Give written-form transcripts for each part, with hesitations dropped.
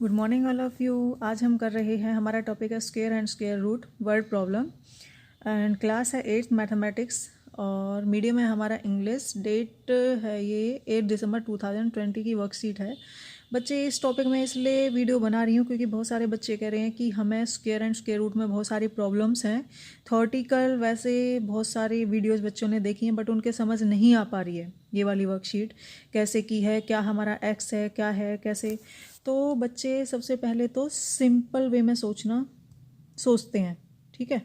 Good morning all of you. आज हम कर रहे हैं, हमारा टॉपिक है square and square root word problem and class है 8th मैथमेटिक्स और मीडियम है हमारा इंग्लिश। डेट है ये 8 दिसंबर 2020 की वर्कशीट है। बच्चे इस टॉपिक में इसलिए वीडियो बना रही हूँ क्योंकि बहुत सारे बच्चे कह रहे हैं कि हमें स्क्वायर एंड स्क्वायर रूट में बहुत सारी प्रॉब्लम्स हैं। थॉर्टिकल वैसे बहुत सारी वीडियोस बच्चों ने देखी हैं बट उनके समझ नहीं आ पा रही है ये वाली वर्कशीट कैसे की है, क्या हमारा एक्स है, क्या है, कैसे। तो बच्चे सबसे पहले तो सिंपल वे में सोचते हैं, ठीक है।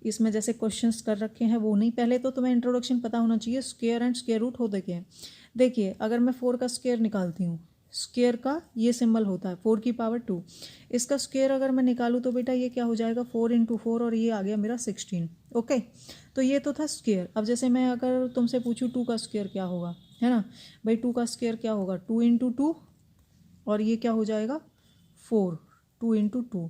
इसमें जैसे क्वेश्चंस कर रखे हैं वो नहीं, पहले तो तुम्हें इंट्रोडक्शन पता होना चाहिए स्क्वायर एंड स्क्वायर रूट होते क्या है। देखिए, अगर मैं 4 का स्क्वायर निकालती हूँ, स्क्वायर का ये सिंबल होता है 4 की पावर 2। इसका स्क्वायर अगर मैं निकालूँ तो बेटा ये क्या हो जाएगा 4 × 4 और ये आ गया मेरा 16। ओके, तो ये तो था स्क्वायर। अब जैसे मैं अगर तुमसे पूछूँ 2 का स्क्वायर क्या होगा, है ना भाई, 2 का स्क्वायर क्या होगा 2 × 2 और ये क्या हो जाएगा 4, 2 × 2।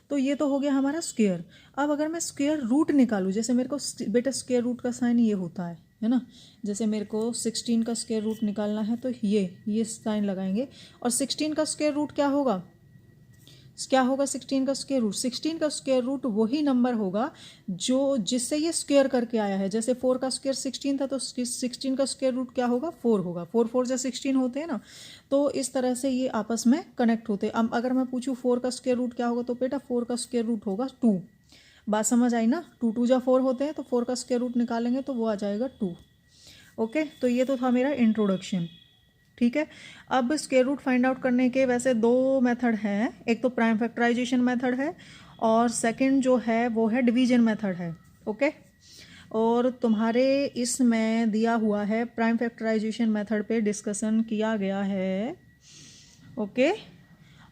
तो ये तो हो गया हमारा स्क्वायर। अब अगर मैं स्क्वायर रूट निकालूँ, जैसे मेरे को बेटा स्क्वायर रूट का साइन ये होता है ना। जैसे मेरे को 16 का स्क्वायर रूट निकालना है तो ये साइन लगाएंगे। और 16 का स्क्वायर रूट क्या होगा 16 का स्क्वायर रूट। 16 का स्क्वायर रूट वही नंबर होगा जो जिससे ये स्क्वायर करके आया है। जैसे 4 का स्क्वायर 16 था तो 16 का स्क्वायर रूट क्या होगा 4 होगा। 4 4 जा 16 होते हैं ना, तो इस तरह से ये आपस में कनेक्ट होते हैं। अब अगर मैं पूछूँ 4 का स्क्वायर रूट क्या होगा तो बेटा 4 का स्क्वायर रूट होगा 2। बात समझ आई ना, 2 2 जा 4 होते हैं तो 4 का स्क्वायर रूट निकालेंगे तो वो आ जाएगा 2। ओके, तो ये तो था मेरा इंट्रोडक्शन, ठीक है। अब स्क्वायर रूट फाइंड आउट करने के वैसे 2 मेथड हैं, एक तो प्राइम फैक्टराइजेशन मेथड है और सेकंड जो है वो है डिवीजन मेथड है। ओके, और तुम्हारे इसमें दिया हुआ है प्राइम फैक्टराइजेशन मेथड पे डिस्कशन किया गया है। ओके,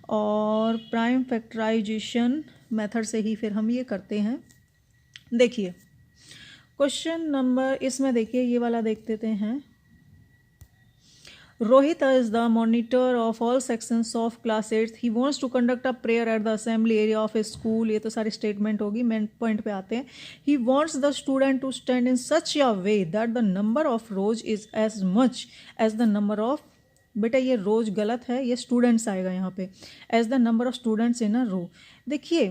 और प्राइम फैक्टराइजेशन मेथड से ही फिर हम ये करते हैं। देखिए क्वेश्चन नंबर, इसमें देखिए ये वाला देख लेते हैं। Rohit is the monitor of all sections of class 8. He wants to conduct a prayer at the assembly area of his school. ये तो सारी स्टेटमेंट होगी, मेन पॉइंट पे आते हैं। He wants the student to stand in such a way that the number of rows is as much as the number of, बेटा ये रोज गलत है, ये स्टूडेंट्स आएगा यहाँ पे, as the number of students in a row। देखिए,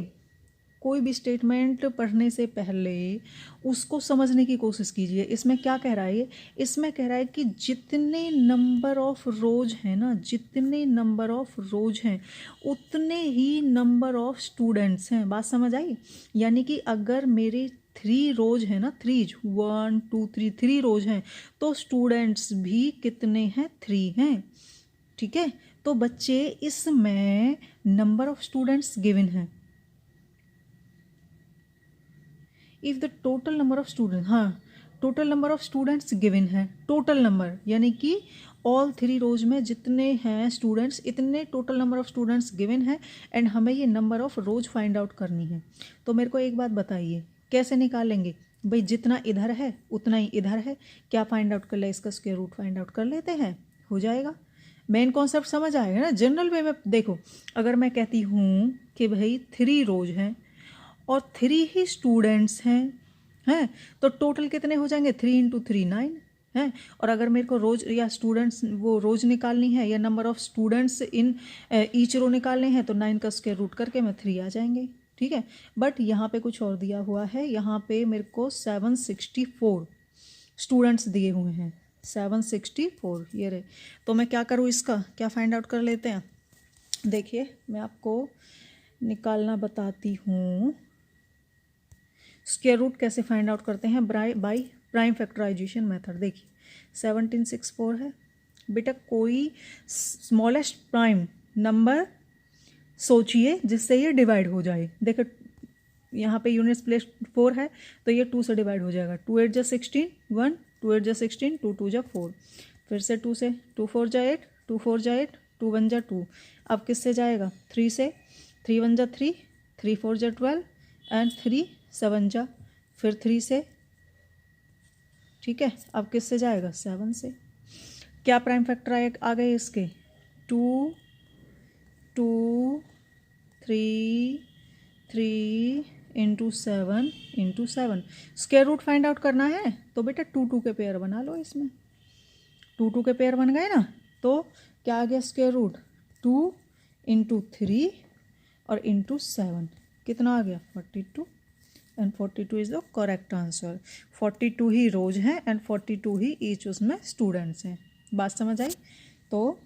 कोई भी स्टेटमेंट पढ़ने से पहले उसको समझने की कोशिश कीजिए। इसमें क्या कह रहा है ये, इसमें कह रहा है कि जितने नंबर ऑफ रोज हैं ना, जितने नंबर ऑफ रोज हैं उतने ही नंबर ऑफ स्टूडेंट्स हैं। बात समझ आई? यानी कि अगर मेरे 3 रोज है ना, 3 1 2 3 3 रोज हैं तो स्टूडेंट्स भी कितने हैं 3 हैं, ठीक है। तो बच्चे इसमें नंबर ऑफ स्टूडेंट्स गिवन है। If the total number of student, हाँ total number of students given है, टोटल नंबर यानी कि ऑल 3 रोज में जितने हैं स्टूडेंट्स इतने total number of students given है एंड हमें ये number of rose find out करनी है। तो मेरे को एक बात बताइए कैसे निकालेंगे भाई, जितना इधर है उतना ही इधर है, क्या फाइंड आउट कर ले, इसका स्क्वायर रूट फाइंड आउट कर लेते हैं, हो जाएगा। मेन कॉन्सेप्ट समझ आएगा ना। जनरल वे में देखो, अगर मैं कहती हूँ कि भाई 3 रोज हैं और 3 ही स्टूडेंट्स हैं तो टोटल कितने हो जाएंगे 3 × 3 9 हैं। और अगर मेरे को रोज या स्टूडेंट्स वो रोज निकालनी है या number of students in each row निकालने हैं तो 9 का स्क्वायर रूट करके मैं 3 आ जाएंगे, ठीक है। बट यहाँ पे कुछ और दिया हुआ है, यहाँ पे मेरे को 764 स्टूडेंट्स दिए हुए हैं, 764 ये रहे। तो मैं क्या करूँ, इसका क्या फाइंड आउट कर लेते हैं। देखिए मैं आपको निकालना बताती हूँ स्क्वायर रूट कैसे फाइंड आउट करते हैं बाय प्राइम फैक्टराइजेशन मेथड। देखिए 1764 है बेटा, कोई स्मॉलेस्ट प्राइम नंबर सोचिए जिससे ये डिवाइड हो जाए। देखो यहाँ पे यूनिट्स प्लेस 4 है तो ये 2 से डिवाइड हो जाएगा। 2 8 जा 16 1, 2 8 जा 16, 2 2 जा 4, फिर से 2 से 2 4 जा 8, 2 4 जा 8, 2 1 जा 2। अब किससे जाएगा 3 से, 3 1 जा 3, 3 4 जा 12 एंड 3 7 जा फिर 3 से, ठीक है। अब किससे जाएगा 7 से। क्या प्राइम फैक्टर आ गए इसके 2 2 3 3 × 7 × 7। स्क्वायर रूट फाइंड आउट करना है तो बेटा 2 2 के पेयर बना लो। इसमें 2 2 के पेयर बन गए ना, तो क्या आ गया स्क्वायर रूट 2 इंटू 3 और इंटू 7 कितना आ गया 42 and 42 is the correct answer. 42 ही रोज हैं एंड 42 ही ईच उसमें स्टूडेंट्स हैं। बात समझ आई? तो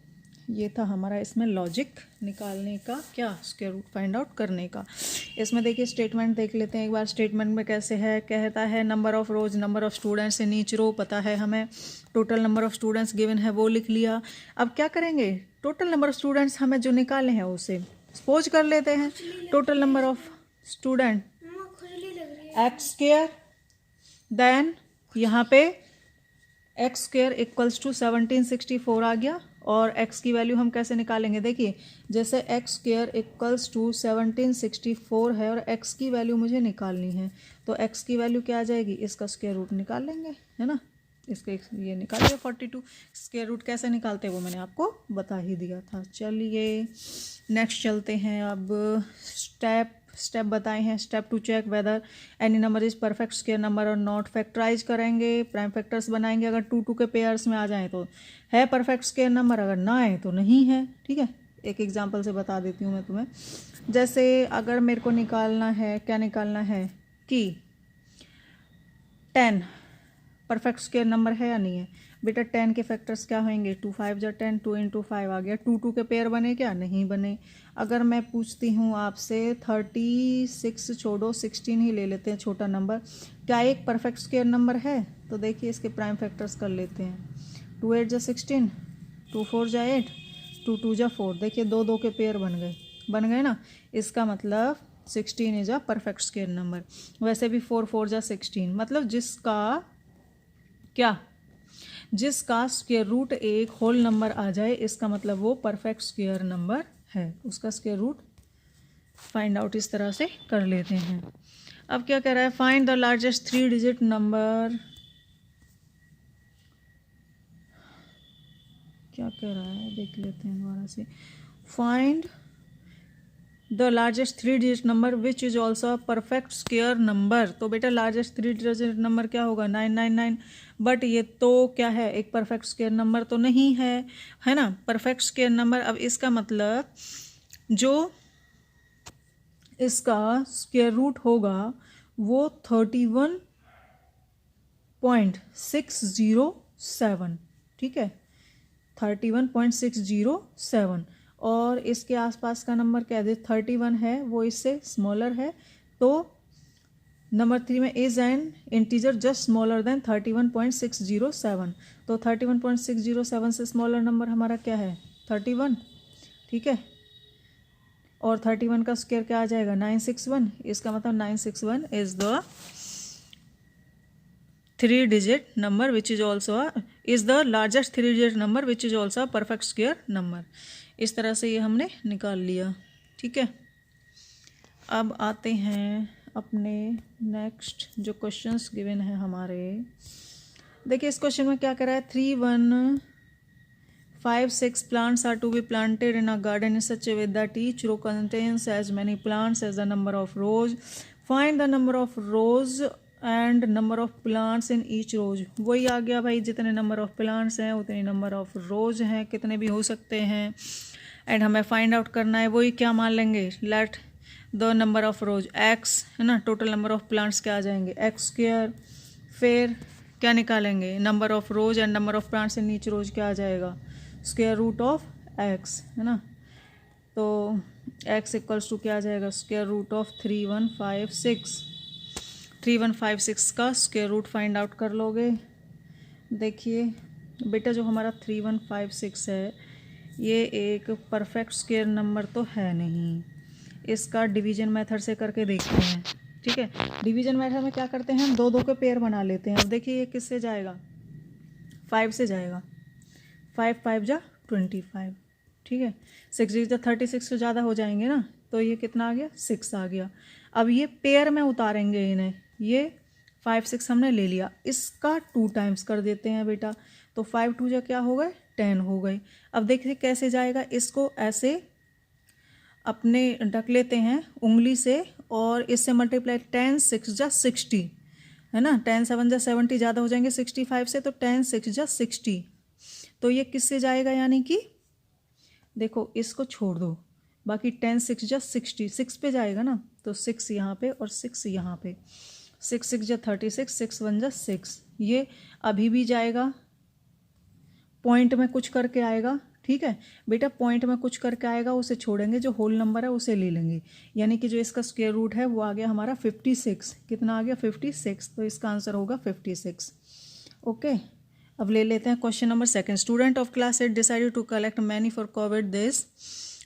ये था हमारा इसमें लॉजिक निकालने का, क्या स्क्वायर रूट फाइंड आउट करने का। इसमें देखिए स्टेटमेंट देख लेते हैं एक बार। स्टेटमेंट में कैसे है, कहता है number of rows number of students in each row, पता है हमें। Total number of students given है वो लिख लिया। अब क्या करेंगे, टोटल नंबर ऑफ़ स्टूडेंट्स हमें जो निकाले हैं उसे सपोज कर लेते हैं। Total number of student x square, then यहाँ पे एक्स स्क्वायर इक्वल्स टू 1764 आ गया। और x की वैल्यू हम कैसे निकालेंगे, देखिए जैसे एक्स स्क्वायर इक्वल्स टू 1764 है और x की वैल्यू मुझे निकालनी है, तो x की वैल्यू क्या आ जाएगी, इसका स्क्वायर रूट निकाल लेंगे, है ना। इसके ये निकालिए 42। स्क्वायर रूट कैसे निकालते हैं वो मैंने आपको बता ही दिया था। चलिए नेक्स्ट चलते हैं। अब स्टेप बताए हैं। Step two check whether any number is perfect square number और नॉट। फैक्टराइज करेंगे, प्राइम फैक्टर्स बनाएंगे। अगर 2 के पेयर्स में आ जाएं तो है परफेक्ट स्क्वायर नंबर, अगर ना आए तो नहीं है। ठीक है, एक एग्जांपल से बता देती हूँ मैं तुम्हें। जैसे अगर मेरे को निकालना है, क्या निकालना है कि 10 परफेक्ट स्क्वायर नंबर है या नहीं है। बेटा 10 के फैक्टर्स क्या होंगे, 2 5 जा 10, 2 इंटू 5 आ गया। 2 के पेयर बने क्या, नहीं बने। अगर मैं पूछती हूँ आपसे 36 छोड़ो 16 ही ले लेते हैं छोटा नंबर, क्या एक परफेक्ट स्क्वायर नंबर है। तो देखिए इसके प्राइम फैक्टर्स कर लेते हैं। 2 8 जा 16, 2 4 जा 8, 2 2 जा 4। देखिए 2 के पेयर बन गए ना। इसका मतलब 16 is a perfect square number. वैसे भी 4 4 जा 16, मतलब जिसका स्क्वायर रूट एक होल नंबर आ जाए, इसका मतलब वो परफेक्ट स्क्वायर नंबर है। उसका स्क्वायर रूट फाइंड आउट इस तरह से कर लेते हैं। अब क्या कह रहा है, find the largest 3 digit number. क्या कह रहा है देख लेते हैं दोबारा से। Find the largest 3 digit number which is also a perfect square number. तो बेटा लार्जेस्ट 3 डिजिट नंबर क्या होगा, 999। बट ये तो क्या है, एक परफेक्ट स्क्वायर नंबर तो नहीं है ना, परफेक्ट स्क्वायर नंबर। अब इसका मतलब जो इसका स्क्वायर रूट होगा वो 31.607, ठीक है, 31.607। और इसके आसपास का नंबर क्या है, 31 है, वो इससे स्मॉलर है। तो नंबर 3 में is an integer just smaller than 31.607। तो 31.607 से स्मॉलर नंबर हमारा क्या है, 31, ठीक है। और 31 का स्क्वायर क्या आ जाएगा, 961। इसका मतलब 961 is the 3 digit number which is also is the largest 3 digit number which is also perfect square number. इस तरह से ये हमने निकाल लिया, ठीक है। अब आते हैं अपने नेक्स्ट जो क्वेश्चंस गिवन है हमारे। देखिए इस क्वेश्चन में क्या कह रहा है, 3 1 5 6 plants are to be planted in a garden in such a way that each row contains as many plants as the number of rows. Find the number of rows and number of plants in each rows. वही आ गया भाई, जितने number of plants हैं उतने number of रोज हैं, कितने भी हो सकते हैं। एंड हमें फाइंड आउट करना है, वही क्या मान लेंगे, let the number of rose x, है ना। टोटल नंबर ऑफ प्लांट्स क्या आ जाएंगे, एक्स स्क्वायर। फिर क्या निकालेंगे, number of rows and number of plants in each row क्या आ जाएगा, स्क्वायर रूट ऑफ एक्स, है ना। तो एक्स इक्वल्स टू क्या आ जाएगा, स्क्वायर रूट ऑफ 3156। 3156 का स्क्वायर रूट फाइंड आउट कर लोगे। देखिए बेटा जो हमारा 3156 है ये एक परफेक्ट स्क्वायर नंबर तो है नहीं। इसका डिवीजन मेथड से करके देखते हैं, ठीक है। डिवीजन मेथड में क्या करते हैं, हम 2 के पेयर बना लेते हैं। अब देखिए ये किससे जाएगा, 5 से जाएगा। 5 5 जा 25, ठीक है। 6 जा 36 से ज़्यादा हो जाएंगे ना, तो ये कितना आ गया, 6 आ गया। अब ये पेयर में उतारेंगे इन्हें, ये 5 6 हमने ले लिया, इसका 2 टाइम्स कर देते हैं बेटा। तो 5 2 जा क्या हो गए, 10 हो गए। अब देखिए कैसे जाएगा, इसको ऐसे अपने ढक लेते हैं उंगली से और इससे मल्टीप्लाई, 10 6 जा 60, है ना। 10 7 जा 70, ज़्यादा हो जाएंगे 65 से, तो 10 6 जा 60। तो ये किससे जाएगा, यानी कि देखो इसको छोड़ दो, बाकी 10 6 जा 60, 6 पे जाएगा ना, तो 6 यहाँ पे और 6 यहाँ पे, 6 6 जा 36, 6 1 जा 6, ये अभी भी जाएगा, पॉइंट में कुछ करके आएगा, ठीक है बेटा, पॉइंट में कुछ करके आएगा उसे छोड़ेंगे, जो होल नंबर है उसे ले लेंगे, यानी कि जो इसका स्क्वायर रूट है वो आ गया हमारा 56, कितना आ गया 56, तो इसका आंसर होगा 56। ओके, अब ले लेते हैं question number second. Student of class 8 decided to collect money for COVID, this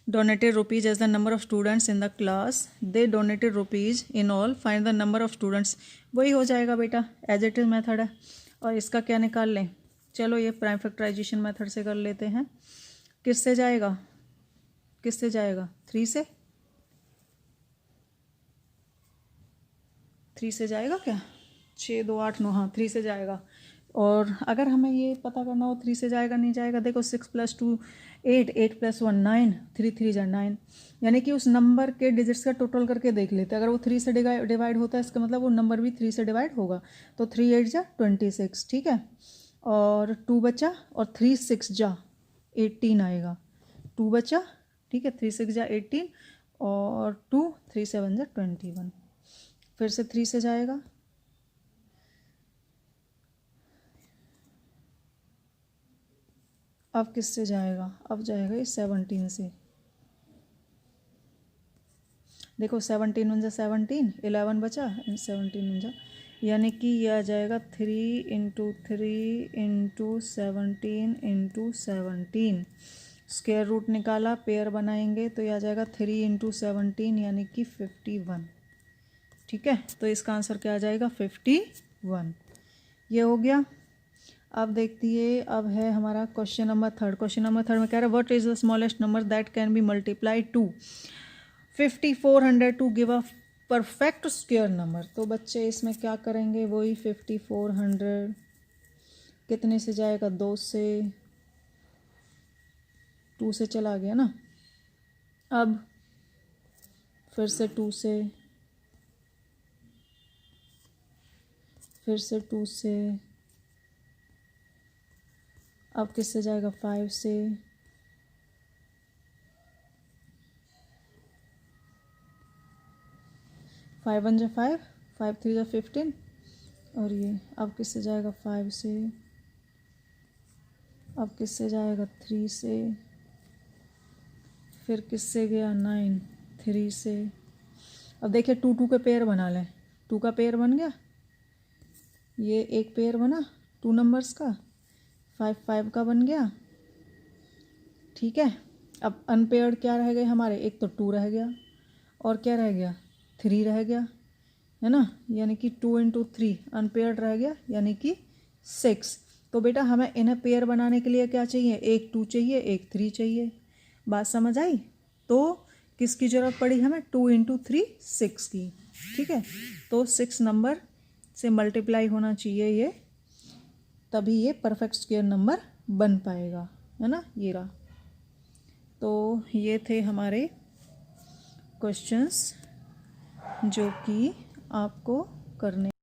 donated rupees as the number of students in the class, they donated rupees in all, find the number of students, वही हो जाएगा बेटा, as it is method है। और इसका क्या निकाल लें, चलो ये प्राइम फैक्टराइजेशन मेथड से कर लेते हैं। किससे जाएगा, किससे जाएगा, 3 से, 3 से जाएगा क्या, 6 2 8 9, हाँ 3 से जाएगा। और अगर हमें ये पता करना हो 3 से जाएगा नहीं जाएगा, देखो 6 + 2 8, 8 + 1 9, 3 3 जा 9, यानी कि उस नंबर के डिजिट्स का टोटल करके देख लेते हैं, अगर वो 3 से डिवाइड होता है इसका मतलब वो नंबर भी 3 से डिवाइड होगा, तो 3 8 जा 26, ठीक है, और 2 बचा, और 3 6 जा 18 आएगा, 2 बचा, ठीक है, 3 6 जा 18, और 2 3 7 जा 21, फिर से 3 से जाएगा, अब किससे जाएगा, अब जाएगा ये 17 से, देखो 17 1 जा 17, 11 बचा, 17 1 जा, यानी कि यह आ जाएगा 3 × 3 × 17 × 17, स्क्वायर रूट निकाला, पेयर बनाएंगे तो यह आ जाएगा 3 × 17 यानी कि 51, ठीक है, तो इसका आंसर क्या आ जाएगा 51, ये हो गया। अब देखिए, अब है हमारा question number third. Question number third में कह रहा है what is the smallest number that can be multiplied to 5400 to give a perfect square number. तो बच्चे इसमें क्या करेंगे, वही 5400 कितने से जाएगा, 2 से, 2 से चला गया ना, अब फिर से 2 से, फिर से 2 से, अब किससे जाएगा, 5 से, फाइव 1 जा 5, 5 3 जा 15, और ये अब किससे जाएगा, 5 से, अब किससे जाएगा, 3 से, फिर किससे गया, 9 3 से। अब देखिए 2 2 के पेयर बना लें, 2 का पेयर बन गया, ये एक पेयर बना 2 नंबर्स का, 5 5 का बन गया, ठीक है। अब अनपेयर्ड क्या रह गए हमारे, एक तो 2 रह गया, और क्या रह गया, 3 रह गया, है ना, यानी कि 2 × 3 अनपेयर्ड रह गया, यानी कि 6। तो बेटा हमें इन्हें पेयर बनाने के लिए क्या चाहिए, एक 2 चाहिए, एक 3 चाहिए, बात समझ आई। तो किसकी ज़रूरत पड़ी हमें, 2 × 3 6 की, ठीक है, तो 6 नंबर से मल्टीप्लाई होना चाहिए ये, तभी ये परफेक्ट स्क्वायर नंबर बन पाएगा, है ना, ये रहा। तो ये थे हमारे क्वेश्चंस जो कि आपको करने